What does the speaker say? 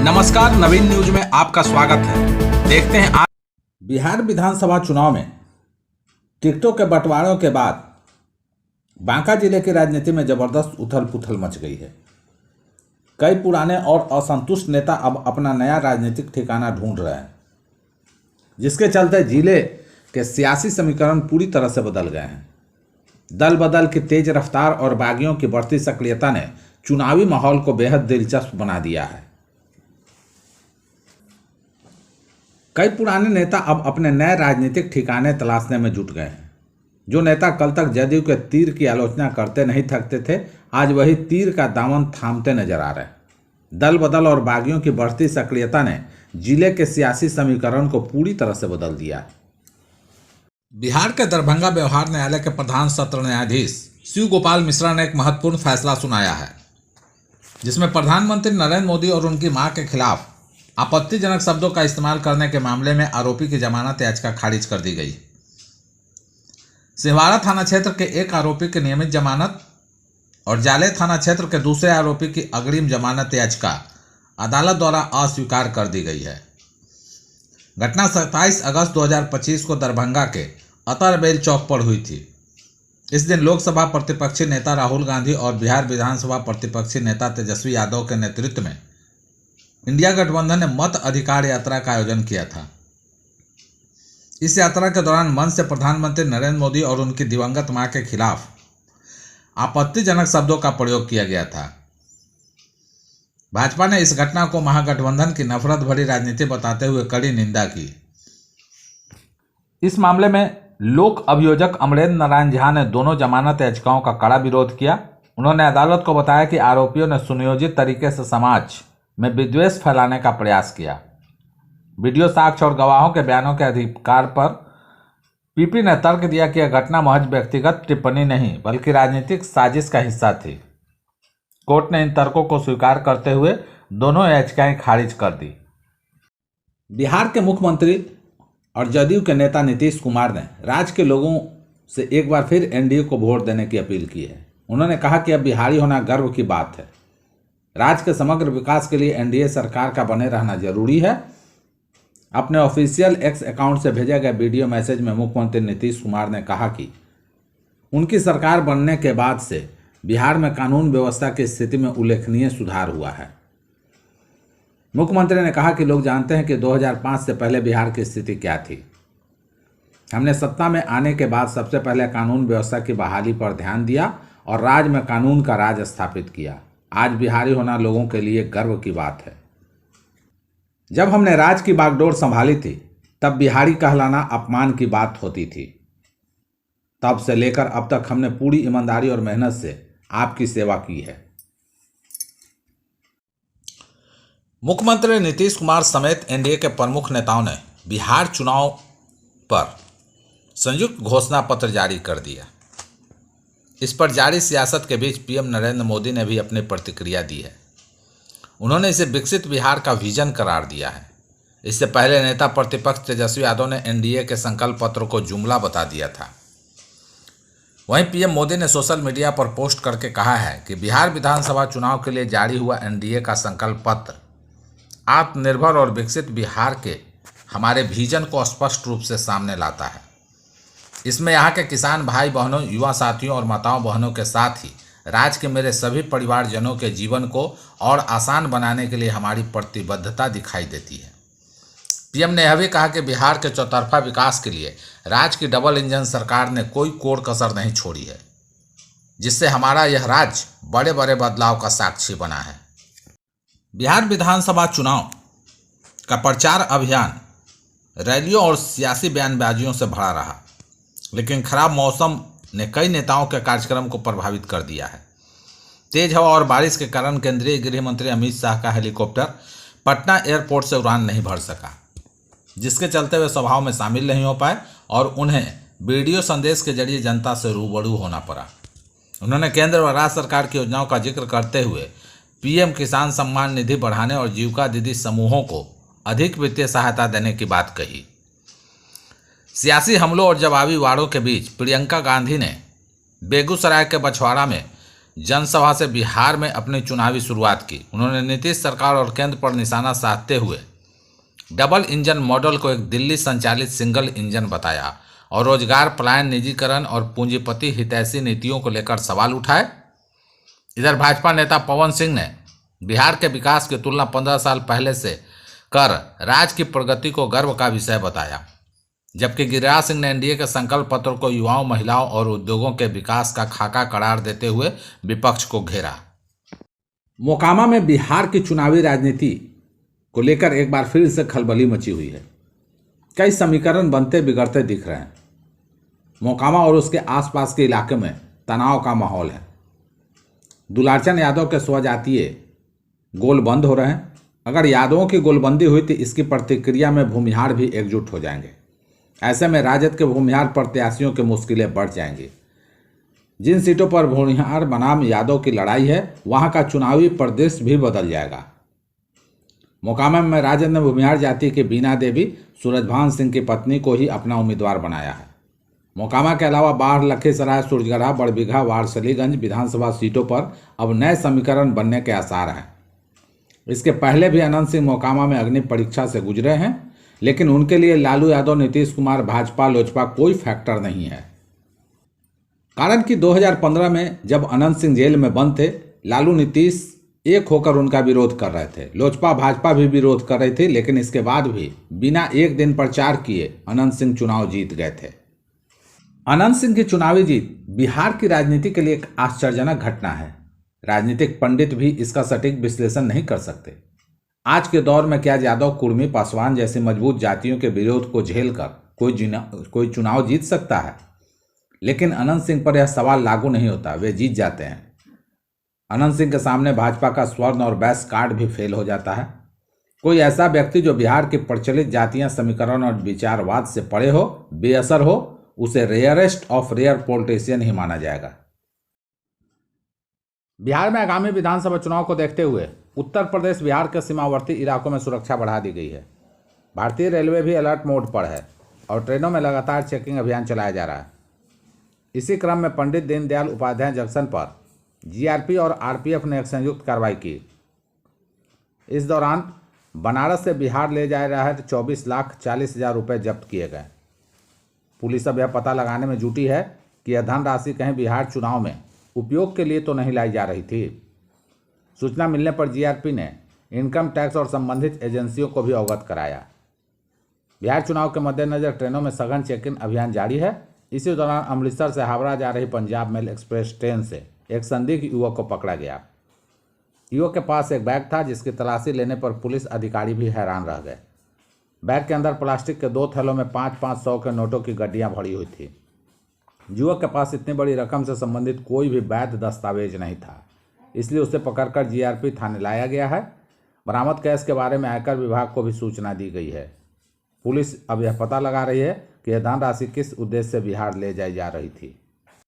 नमस्कार, नवीन न्यूज में आपका स्वागत है। देखते हैं आज बिहार विधानसभा चुनाव में टिकटों के बंटवारों के बाद बांका जिले की राजनीति में जबरदस्त उथल पुथल मच गई है। कई पुराने और असंतुष्ट नेता अब अपना नया राजनीतिक ठिकाना ढूंढ रहे हैं, जिसके चलते जिले के सियासी समीकरण पूरी तरह से बदल गए हैं। दल बदल की तेज रफ्तार और बागियों की बढ़ती सक्रियता ने चुनावी माहौल को बेहद दिलचस्प बना दिया है। कई पुराने नेता अब अपने नए राजनीतिक ठिकाने तलाशने में जुट गए हैं। जो नेता कल तक जदयू के तीर की आलोचना करते नहीं थकते थे, आज वही तीर का दामन थामते नजर आ रहे हैं। दल बदल और बागियों की बढ़ती सक्रियता ने जिले के सियासी समीकरण को पूरी तरह से बदल दिया है। बिहार के दरभंगा व्यवहार न्यायालय के प्रधान सत्र न्यायाधीश शिव गोपाल मिश्रा ने एक महत्वपूर्ण फैसला सुनाया है, जिसमें प्रधानमंत्री नरेंद्र मोदी और उनकी मां के खिलाफ आपत्तिजनक शब्दों का इस्तेमाल करने के मामले में आरोपी की जमानत याचिका खारिज कर दी गई। सिंहवाड़ा थाना क्षेत्र के एक आरोपी की नियमित जमानत और जाले थाना क्षेत्र के दूसरे आरोपी की अग्रिम जमानत याचिका अदालत द्वारा अस्वीकार कर दी गई है। घटना 27 अगस्त 2025 को दरभंगा के अतरबेल चौक पर हुई थी। इस दिन लोकसभा प्रतिपक्षी नेता राहुल गांधी और बिहार विधानसभा प्रतिपक्षी नेता तेजस्वी यादव के नेतृत्व में इंडिया गठबंधन ने मत अधिकार यात्रा का आयोजन किया था। इस यात्रा के दौरान मंच से प्रधानमंत्री नरेंद्र मोदी और उनकी दिवंगत मां के खिलाफ आपत्तिजनक शब्दों का प्रयोग किया गया था। भाजपा ने इस घटना को महागठबंधन की नफरत भरी राजनीति बताते हुए कड़ी निंदा की। इस मामले में लोक अभियोजक अमरेंद्र नारायण झा ने दोनों जमानत याचिकाओं का कड़ा विरोध किया। उन्होंने अदालत को बताया कि आरोपियों ने सुनियोजित तरीके से समाज में विद्वेष फैलाने का प्रयास किया। वीडियो साक्ष्य और गवाहों के बयानों के अधिकार पर पीपी ने तर्क दिया कि यह घटना महज व्यक्तिगत टिप्पणी नहीं बल्कि राजनीतिक साजिश का हिस्सा थी। कोर्ट ने इन तर्कों को स्वीकार करते हुए दोनों याचिकाएं खारिज कर दी। बिहार के मुख्यमंत्री और जदयू के नेता नीतीश कुमार ने राज्य के लोगों से एक बार फिर एनडीए को वोट देने की अपील की है। उन्होंने कहा कि अब बिहारी होना गर्व की बात है। राज्य के समग्र विकास के लिए एनडीए सरकार का बने रहना जरूरी है। अपने ऑफिशियल एक्स अकाउंट से भेजे गए वीडियो मैसेज में मुख्यमंत्री नीतीश कुमार ने कहा कि उनकी सरकार बनने के बाद से बिहार में कानून व्यवस्था की स्थिति में उल्लेखनीय सुधार हुआ है। मुख्यमंत्री ने कहा कि लोग जानते हैं कि 2005 से पहले बिहार की स्थिति क्या थी। हमने सत्ता में आने के बाद सबसे पहले कानून व्यवस्था की बहाली पर ध्यान दिया और राज्य में कानून का राज स्थापित किया। आज बिहारी होना लोगों के लिए गर्व की बात है। जब हमने राज्य की बागडोर संभाली थी, तब बिहारी कहलाना अपमान की बात होती थी। तब से लेकर अब तक हमने पूरी ईमानदारी और मेहनत से आपकी सेवा की है। मुख्यमंत्री नीतीश कुमार समेत एनडीए के प्रमुख नेताओं ने बिहार चुनाव पर संयुक्त घोषणा पत्र जारी कर दिया। इस पर जारी सियासत के बीच पीएम नरेंद्र मोदी ने भी अपनी प्रतिक्रिया दी है। उन्होंने इसे विकसित बिहार का विजन करार दिया है। इससे पहले नेता प्रतिपक्ष तेजस्वी यादव ने एनडीए के संकल्प पत्र को जुमला बता दिया था। वहीं पीएम मोदी ने सोशल मीडिया पर पोस्ट करके कहा है कि बिहार विधानसभा चुनाव के लिए जारी हुआ एनडीए का संकल्प पत्र आत्मनिर्भर और विकसित बिहार के हमारे विजन को स्पष्ट रूप से सामने लाता है। इसमें यहाँ के किसान भाई बहनों, युवा साथियों और माताओं बहनों के साथ ही राज्य के मेरे सभी परिवारजनों के जीवन को और आसान बनाने के लिए हमारी प्रतिबद्धता दिखाई देती है। पीएम ने यह भी कहा कि बिहार के चौतरफा विकास के लिए राज्य की डबल इंजन सरकार ने कोई कोर कसर नहीं छोड़ी है, जिससे हमारा यह राज्य बड़े बड़े बदलाव का साक्षी बना है। बिहार विधानसभा चुनाव का प्रचार अभियान रैलियों और सियासी बयानबाजियों से भरा रहा, लेकिन खराब मौसम ने कई नेताओं के कार्यक्रम को प्रभावित कर दिया है। तेज हवा और बारिश के कारण केंद्रीय गृह मंत्री अमित शाह का हेलीकॉप्टर पटना एयरपोर्ट से उड़ान नहीं भर सका, जिसके चलते वे सभाओं में शामिल नहीं हो पाए और उन्हें वीडियो संदेश के जरिए जनता से रूबरू होना पड़ा। उन्होंने केंद्र व राज्य सरकार की योजनाओं का जिक्र करते हुए पीएम किसान सम्मान निधि बढ़ाने और जीविका दीदी समूहों को अधिक वित्तीय सहायता देने की बात कही। सियासी हमलों और जवाबी वारों के बीच प्रियंका गांधी ने बेगूसराय के बछवाड़ा में जनसभा से बिहार में अपनी चुनावी शुरुआत की। उन्होंने नीतीश सरकार और केंद्र पर निशाना साधते हुए डबल इंजन मॉडल को एक दिल्ली संचालित सिंगल इंजन बताया और रोजगार पलायन, निजीकरण और पूंजीपति हितैषी नीतियों को लेकर सवाल उठाए। इधर भाजपा नेता पवन सिंह ने बिहार के विकास की तुलना 15 साल पहले से कर राज्य की प्रगति को गर्व का विषय बताया, जबकि गिरिराज सिंह ने एनडीए के संकल्प पत्र को युवाओं, महिलाओं और उद्योगों के विकास का खाका करार देते हुए विपक्ष को घेरा। मोकामा में बिहार की चुनावी राजनीति को लेकर एक बार फिर से खलबली मची हुई है। कई समीकरण बनते बिगड़ते दिख रहे हैं। मोकामा और उसके आसपास के इलाके में तनाव का माहौल है। दुलारचंद यादव के स्वजातीय गोल बंद हो रहे हैं। अगर यादवों की गोलबंदी हुई तो इसकी प्रतिक्रिया में भूमिहार भी एकजुट हो जाएंगे। ऐसे में राजद के भूमिहार प्रत्याशियों की मुश्किलें बढ़ जाएंगी। जिन सीटों पर भूमिहार बनाम यादव की लड़ाई है, वहां का चुनावी परिदृश्य भी बदल जाएगा। मोकामा में राजद ने भूमिहार जाति की बीना देवी सूरजभान सिंह की पत्नी को ही अपना उम्मीदवार बनाया है। मोकामा के अलावा बाढ़, लखीसराय, सूरजगढ़ा, बड़बीघा, वारसलीगंज विधानसभा सीटों पर अब नए समीकरण बनने के आसार हैं। इसके पहले भी अनंत सिंह मोकामा में अग्नि परीक्षा से गुजरे हैं, लेकिन उनके लिए लालू यादव, नीतीश कुमार, भाजपा, लोजपा कोई फैक्टर नहीं है। कारण कि 2015 में जब अनंत सिंह जेल में बंद थे, लालू, नीतीश एक होकर उनका विरोध कर रहे थे। लोजपा, भाजपा भी विरोध कर रही थी, लेकिन इसके बाद भी बिना एक दिन प्रचार किए अनंत सिंह चुनाव जीत गए थे। अनंत सिंह की चुनावी जीत बिहार की राजनीति के लिए एक आश्चर्यजनक घटना है। राजनीतिक पंडित भी इसका सटीक विश्लेषण नहीं कर सकते। आज के दौर में क्या यादव, कुर्मी, पासवान जैसी मजबूत जातियों के विरोध को झेलकर कोई चुनाव जीत सकता है? लेकिन अनंत सिंह पर यह सवाल लागू नहीं होता, वे जीत जाते हैं। अनंत सिंह के सामने भाजपा का स्वर्ण और बैस कार्ड भी फेल हो जाता है। कोई ऐसा व्यक्ति जो बिहार की प्रचलित जातीय समीकरण और विचारवाद से परे हो, बेअसर हो, उसे रेयरेस्ट ऑफ रेयर पॉलिटिशियन ही माना जाएगा। बिहार में आगामी विधानसभा चुनाव को देखते हुए उत्तर प्रदेश, बिहार के सीमावर्ती इलाकों में सुरक्षा बढ़ा दी गई है। भारतीय रेलवे भी अलर्ट मोड पर है और ट्रेनों में लगातार चेकिंग अभियान चलाया जा रहा है। इसी क्रम में पंडित दीनदयाल उपाध्याय जंक्शन पर जीआरपी और आरपीएफ ने एक संयुक्त कार्रवाई की। इस दौरान बनारस से बिहार ले जाया रहा है तो 24,40,000 रुपये जब्त किए गए। पुलिस अब यह पता लगाने में जुटी है कि यह धनराशि कहीं बिहार चुनाव में उपयोग के लिए तो नहीं लाई जा रही थी। सूचना मिलने पर जीआरपी ने इनकम टैक्स और संबंधित एजेंसियों को भी अवगत कराया। बिहार चुनाव के मद्देनजर ट्रेनों में सघन चेकिंग अभियान जारी है। इसी दौरान अमृतसर से हावड़ा जा रही पंजाब मेल एक्सप्रेस ट्रेन से एक संदिग्ध युवक को पकड़ा गया। युवक के पास एक बैग था, जिसकी तलाशी लेने पर पुलिस अधिकारी भी हैरान रह गए। बैग के अंदर प्लास्टिक के 2 थैलों में 500 के नोटों की गड्डियां भरी हुई थी। युवक के पास इतनी बड़ी रकम से संबंधित कोई भी वैध दस्तावेज नहीं था, इसलिए उसे पकड़कर जीआरपी थाने लाया गया है। बरामद कैश के बारे में आयकर विभाग को भी सूचना दी गई है। पुलिस अब यह पता लगा रही है कि यह धनराशि किस उद्देश्य से बिहार ले जाई जा रही थी।